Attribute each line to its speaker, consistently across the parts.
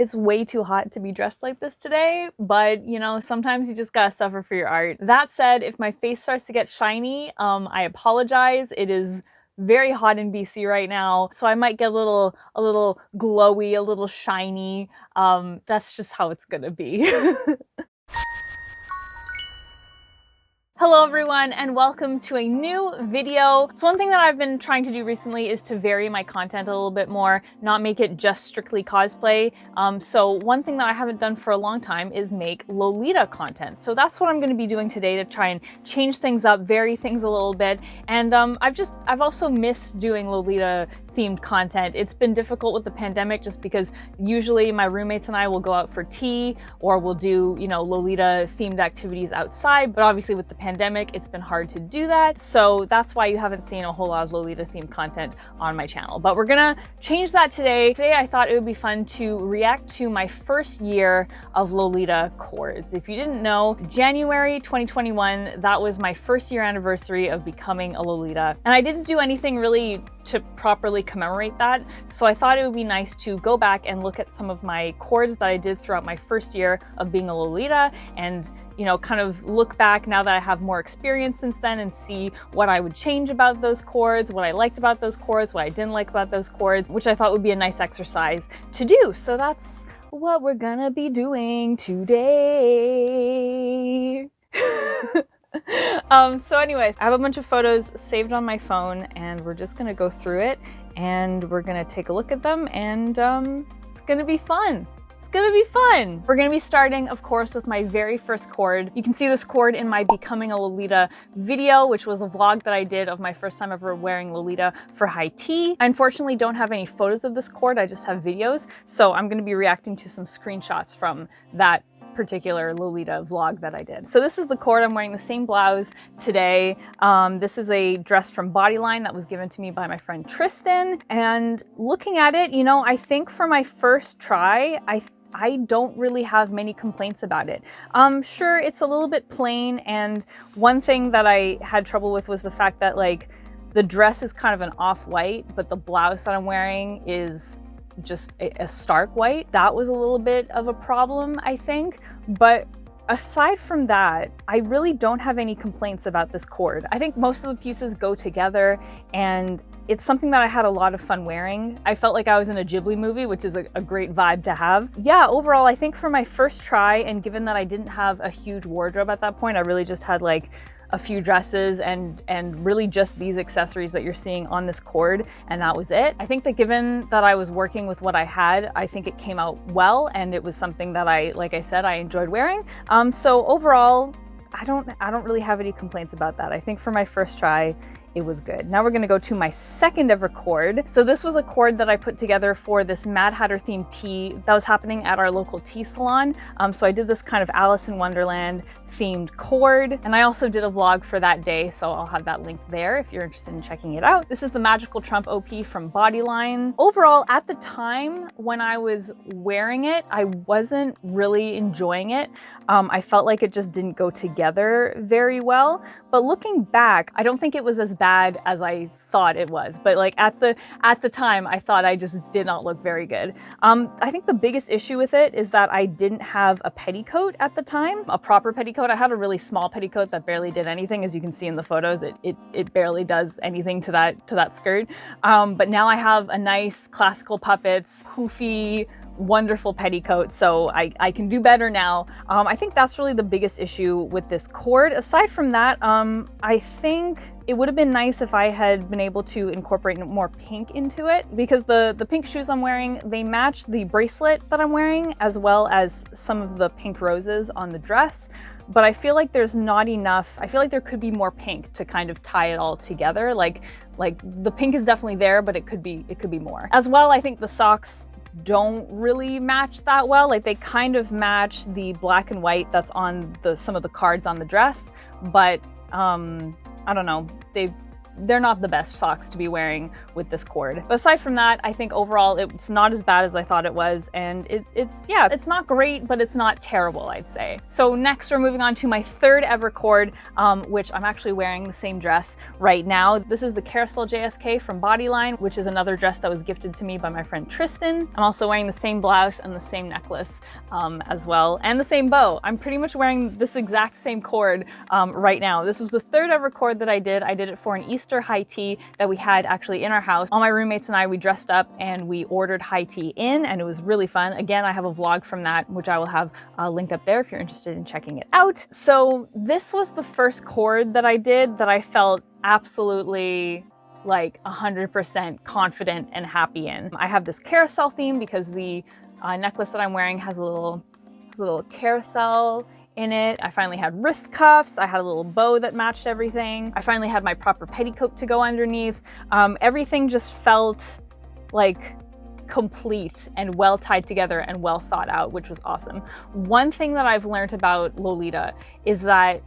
Speaker 1: It's way too hot to be dressed like this today, but you know, sometimes you just gotta suffer for your art. That said, if my face starts to get shiny, I apologize. It is very hot in BC right now, so I might get a little glowy, a little shiny. That's just how it's gonna be. Hello everyone and welcome to a new video. So one thing that I've been trying to do recently is to vary my content a little bit more, not make it just strictly cosplay. So one thing that I haven't done for a long time is make Lolita content. So that's what I'm going to be doing today to try and change things up, vary things a little bit. And I've also missed doing Lolita themed content. It's been difficult with the pandemic just because usually my roommates and I will go out for tea or we'll do, you know, Lolita themed activities outside, but obviously with the pandemic it's been hard to do that. So that's why you haven't seen a whole lot of Lolita themed content on my channel. But we're gonna change that today. Today I thought it would be fun to react to my first year of Lolita Coords. If you didn't know, January 2021, that was my first year anniversary of becoming a Lolita. And I didn't do anything really to properly commemorate that. So I thought it would be nice to go back and look at some of my chords that I did throughout my first year of being a Lolita and, you know, kind of look back now that I have more experience since then and see what I would change about those chords, what I liked about those chords, what I didn't like about those chords, which I thought would be a nice exercise to do. So that's what we're gonna be doing today. So anyways, I have a bunch of photos saved on my phone and we're just gonna go through it and we're gonna take a look at them and it's gonna be fun. It's gonna be fun. We're gonna be starting, of course, with my very first chord. You can see this chord in my Becoming a Lolita video, which was a vlog that I did of my first time ever wearing Lolita for high tea. I unfortunately don't have any photos of this chord, I just have videos. So I'm gonna be reacting to some screenshots from that particular Lolita vlog that I did. So this is the chord. I'm wearing the same blouse today. This is a dress from Bodyline that was given to me by my friend Tristan. And looking at it, you know, I think for my first try, I don't really have many complaints about it. Sure, it's a little bit plain, and one thing that I had trouble with was the fact that like the dress is kind of an off-white, but the blouse that I'm wearing is just a stark white. That was a little bit of a problem, I think. But aside from that, I really don't have any complaints about this chord. I think most of the pieces go together and it's something that I had a lot of fun wearing. I felt like I was in a Ghibli movie, which is a great vibe to have. Yeah, overall, I think for my first try, and given that I didn't have a huge wardrobe at that point, I really just had like a few dresses and really just these accessories that you're seeing on this chord, and that was it. I think that given that I was working with what I had, I think it came out well, and it was something that like I said, I enjoyed wearing. So overall, I don't really have any complaints about that. I think for my first try, it was good. Now we're gonna go to my second ever chord. So this was a chord that I put together for this Mad Hatter themed tea that was happening at our local tea salon. So I did this kind of Alice in Wonderland themed chord, and I also did a vlog for that day, so I'll have that linked there if you're interested in checking it out. This is the Magical Trump OP from Bodyline. Overall, at the time when I was wearing it, I wasn't really enjoying it. I felt like it just didn't go together very well, but looking back, I don't think it was as bad as I thought it was, but like at the time I thought I just did not look very good. I think the biggest issue with it is that I didn't have a petticoat at the time, a proper petticoat. I had a really small petticoat that barely did anything. As you can see in the photos, it barely does anything to that skirt. But now I have a nice classical puppets, poofy, wonderful petticoat, so I can do better now. I think that's really the biggest issue with this chord. Aside from that, I think it would have been nice if I had been able to incorporate more pink into it, because the pink shoes I'm wearing, they match the bracelet that I'm wearing as well as some of the pink roses on the dress. But I feel like there's not enough. I feel like there could be more pink to kind of tie it all together. Like the pink is definitely there, but it could be more. As well, I think the socks don't really match that well. Like they kind of match the black and white that's on some of the cards on the dress, but I don't know, they're not the best socks to be wearing with this cord. But aside from that, I think overall it's not as bad as I thought it was, and it's not great, but it's not terrible, I'd say. So next we're moving on to my third ever cord, which I'm actually wearing the same dress right now. This is the Carousel JSK from Bodyline, which is another dress that was gifted to me by my friend Tristan. I'm also wearing the same blouse and the same necklace as well, and the same bow. I'm pretty much wearing this exact same cord right now. This was the third ever cord that I did. I did it for an Easter high tea that we had actually in our house. All my roommates and I, we dressed up and we ordered high tea in, and it was really fun. Again, I have a vlog from that, which I will have linked up there if you're interested in checking it out. So this was the first cord that I did that I felt absolutely like 100% confident and happy in. I have this carousel theme because the necklace that I'm wearing has a little carousel in it. I finally had wrist cuffs. I had a little bow that matched everything. I finally had my proper petticoat to go underneath. Everything just felt like complete and well tied together and well thought out, which was awesome. One thing that I've learned about Lolita is that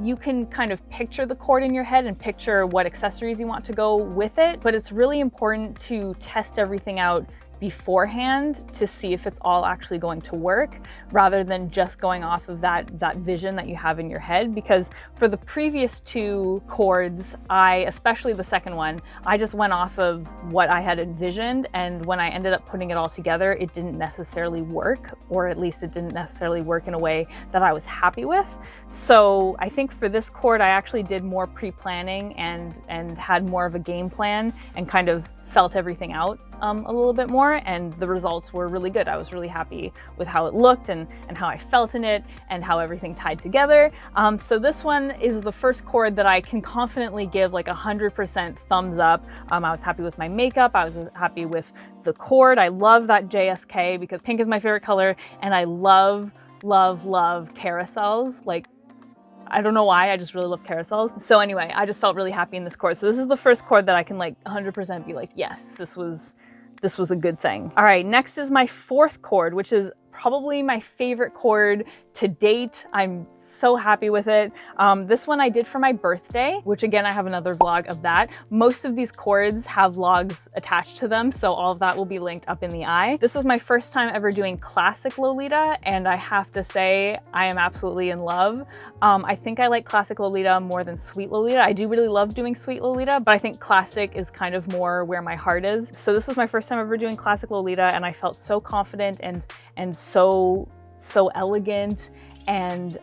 Speaker 1: you can kind of picture the cord in your head and picture what accessories you want to go with it, but it's really important to test everything out beforehand to see if it's all actually going to work, rather than just going off of that vision that you have in your head. Because for the previous two cords, especially the second one, I just went off of what I had envisioned, and when I ended up putting it all together, it didn't necessarily work, or at least it didn't necessarily work in a way that I was happy with. So I think for this cord, I actually did more pre-planning and had more of a game plan and kind of felt everything out a little bit more, and the results were really good. I was really happy with how it looked and how I felt in it and how everything tied together. So this one is the first cord that I can confidently give like 100% thumbs up. I was happy with my makeup. I was happy with the cord. I love that JSK because pink is my favorite color, and I love carousels. Like, I don't know why, I just really love carousels. So anyway, I just felt really happy in this cord. So this is the first cord that I can like 100% be like, yes, this was a good thing. All right, next is my fourth cord, which is probably my favorite cord to date. I'm so happy with it. This one I did for my birthday, which again, I have another vlog of that. Most of these cords have vlogs attached to them, so all of that will be linked up in the eye. This was my first time ever doing classic Lolita, and I have to say, I am absolutely in love. I think I like classic Lolita more than sweet Lolita. I do really love doing sweet Lolita, but I think classic is kind of more where my heart is. So this was my first time ever doing classic Lolita, and I felt so confident and so elegant, and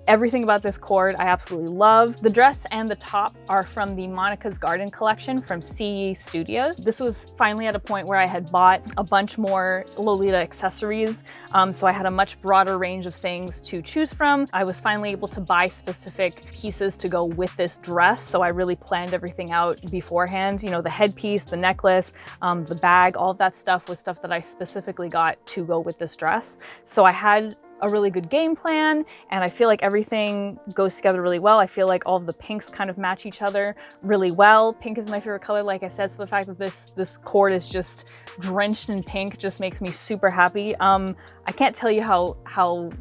Speaker 1: everything about this cord I absolutely love. The dress and the top are from the Monica's Garden collection from CE Studios. This was finally at a point where I had bought a bunch more Lolita accessories, so I had a much broader range of things to choose from. I was finally able to buy specific pieces to go with this dress, so I really planned everything out beforehand. You know, the headpiece, the necklace, the bag, all of that stuff was stuff that I specifically got to go with this dress. So I had a really good game plan, and I feel like everything goes together really well. I feel like all of the pinks kind of match each other really well. Pink is my favorite color, like I said, so the fact that this cord is just drenched in pink just makes me super happy. I can't tell you how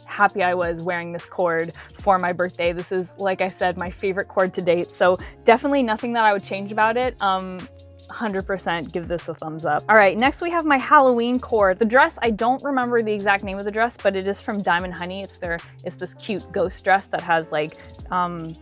Speaker 1: happy I was wearing this cord for my birthday. This is, like I said, my favorite cord to date, so definitely nothing that I would change about it. 100% give this a thumbs up. All right, next we have my Halloween cord. The dress, I don't remember the exact name of the dress, but it is from Diamond Honey. It's this cute ghost dress that has like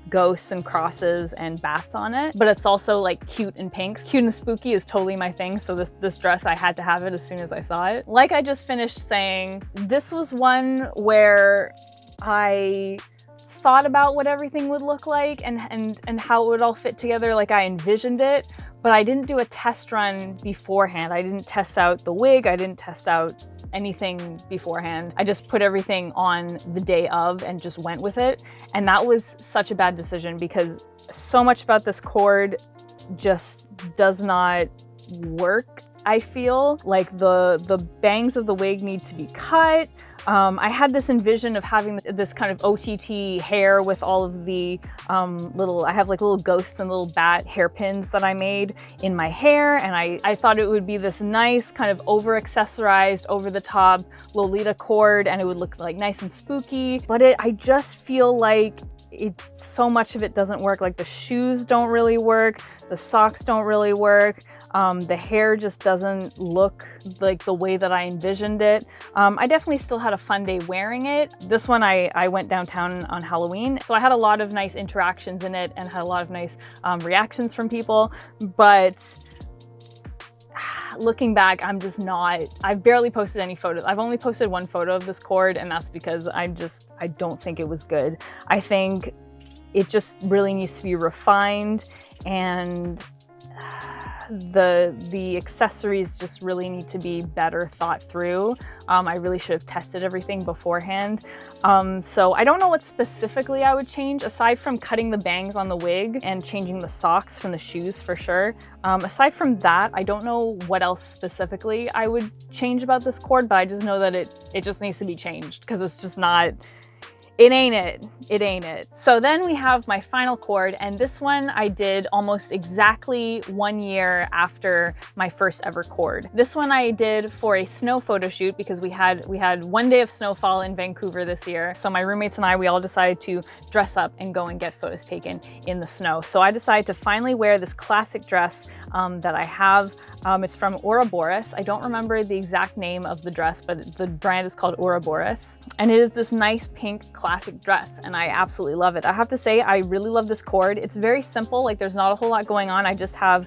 Speaker 1: ghosts and crosses and bats on it, but it's also like cute and pink. Cute and spooky is totally my thing, so this dress, I had to have it as soon as I saw it. Like I just finished saying, this was one where I thought about what everything would look like and how it would all fit together like I envisioned it, but I didn't do a test run beforehand. I didn't test out the wig, I didn't test out anything beforehand. I just put everything on the day of and just went with it. And that was such a bad decision because so much about this cord just does not work. I feel like the bangs of the wig need to be cut. I had this envision of having this kind of OTT hair with all of the I have like little ghosts and little bat hairpins that I made in my hair, and I thought it would be this nice kind of over-accessorized, over-the-top Lolita cord, and it would look like nice and spooky. But I just feel like so much of it doesn't work. Like the shoes don't really work, the socks don't really work. The hair just doesn't look like the way that I envisioned it. I definitely still had a fun day wearing it. This one I went downtown on Halloween, so I had a lot of nice interactions in it and had a lot of nice reactions from people, but looking back, I've barely posted any photos. I've only posted one photo of this cord, and that's because I don't think it was good. I think it just really needs to be refined, and the accessories just really need to be better thought through. I really should have tested everything beforehand. So I don't know what specifically I would change, aside from cutting the bangs on the wig and changing the socks from the shoes for sure. Aside from that, I don't know what else specifically I would change about this cord, but I just know that it just needs to be changed, because it's just not, it ain't it. So then we have my final cord, and this one I did almost exactly 1 year after my first ever cord. This one I did for a snow photo shoot, because we had 1 day of snowfall in Vancouver this year. So my roommates and I, we all decided to dress up and go and get photos taken in the snow. So I decided to finally wear this classic dress that I have. It's from Ouroboros. I don't remember the exact name of the dress, but the brand is called Ouroboros. And it is this nice pink classic dress, and I absolutely love it. I have to say, I really love this cord. It's very simple, like there's not a whole lot going on. I just have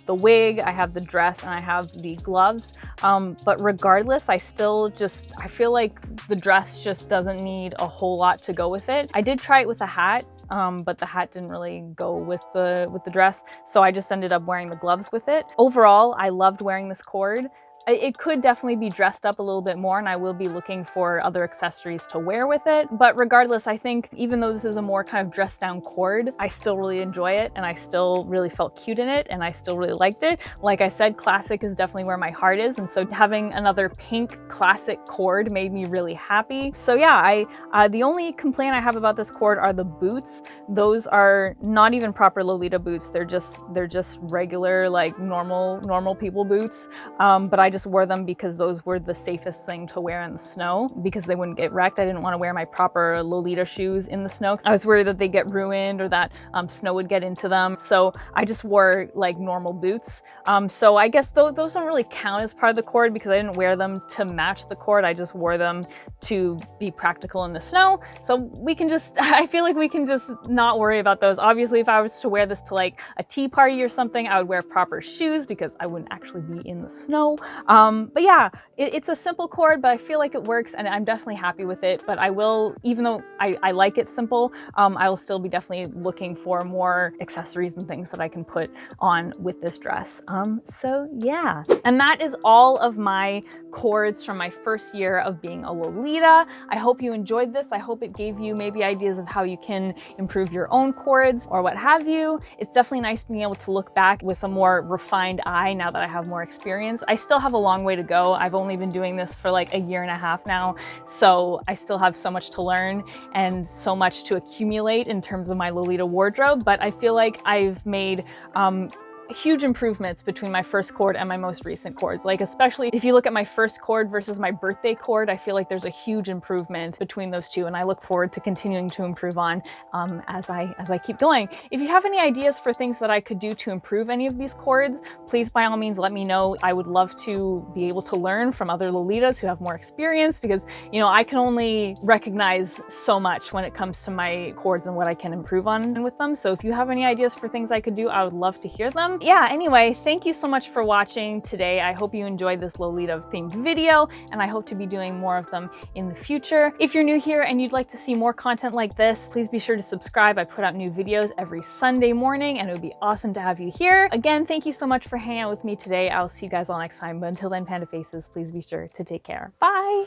Speaker 1: the wig, I have the dress, and I have the gloves. But regardless, I feel like the dress just doesn't need a whole lot to go with it. I did try it with a hat, but the hat didn't really go with the dress, so I just ended up wearing the gloves with it. Overall, I loved wearing this cord. It could definitely be dressed up a little bit more, and I will be looking for other accessories to wear with it. But regardless, I think even though this is a more kind of dressed down cord, I still really enjoy it, and I still really felt cute in it, and I still really liked it. Like I said, classic is definitely where my heart is, and so having another pink classic cord made me really happy. So yeah, the only complaint I have about this cord are the boots. Those are not even proper Lolita boots. They're just regular, like normal people boots. But I just wore them because those were the safest thing to wear in the snow, because they wouldn't get wrecked. I didn't want to wear my proper Lolita shoes in the snow. I was worried that they get ruined or that snow would get into them. So I just wore like normal boots. So I guess those don't really count as part of the cord, because I didn't wear them to match the cord. I just wore them to be practical in the snow. So we can just, I feel like we can just not worry about those. Obviously, if I was to wear this to like a tea party or something, I would wear proper shoes, because I wouldn't actually be in the snow. But yeah, it's a simple cord, but I feel like it works, and I'm definitely happy with it. But I will, even though I like it simple, I will still be definitely looking for more accessories and things that I can put on with this dress. So yeah, and that is all of my cords from my first year of being a Lolita. I hope you enjoyed this. I hope it gave you maybe ideas of how you can improve your own cords or what have you. It's definitely nice being able to look back with a more refined eye now that I have more experience. I still have a long way to go. I've only been doing this for like 1.5 years now, so I still have so much to learn and so much to accumulate in terms of my Lolita wardrobe, but I feel like I've made huge improvements between my first cord and my most recent cords. Like, especially if you look at my first cord versus my birthday cord, I feel like there's a huge improvement between those two, and I look forward to continuing to improve on as I keep going. If you have any ideas for things that I could do to improve any of these cords, please by all means let me know. I would love to be able to learn from other Lolitas who have more experience, because you know, I can only recognize so much when it comes to my cords and what I can improve on with them. So if you have any ideas for things I could do, I would love to hear them. Yeah, anyway, thank you so much for watching today. I hope you enjoyed this Lolita themed video, and I hope to be doing more of them in the future. If you're new here and you'd like to see more content like this, please be sure to subscribe. I put out new videos every Sunday morning, and it would be awesome to have you here. Again, thank you so much for hanging out with me today. I'll see you guys all next time, but until then, Panda Faces, please be sure to take care. Bye!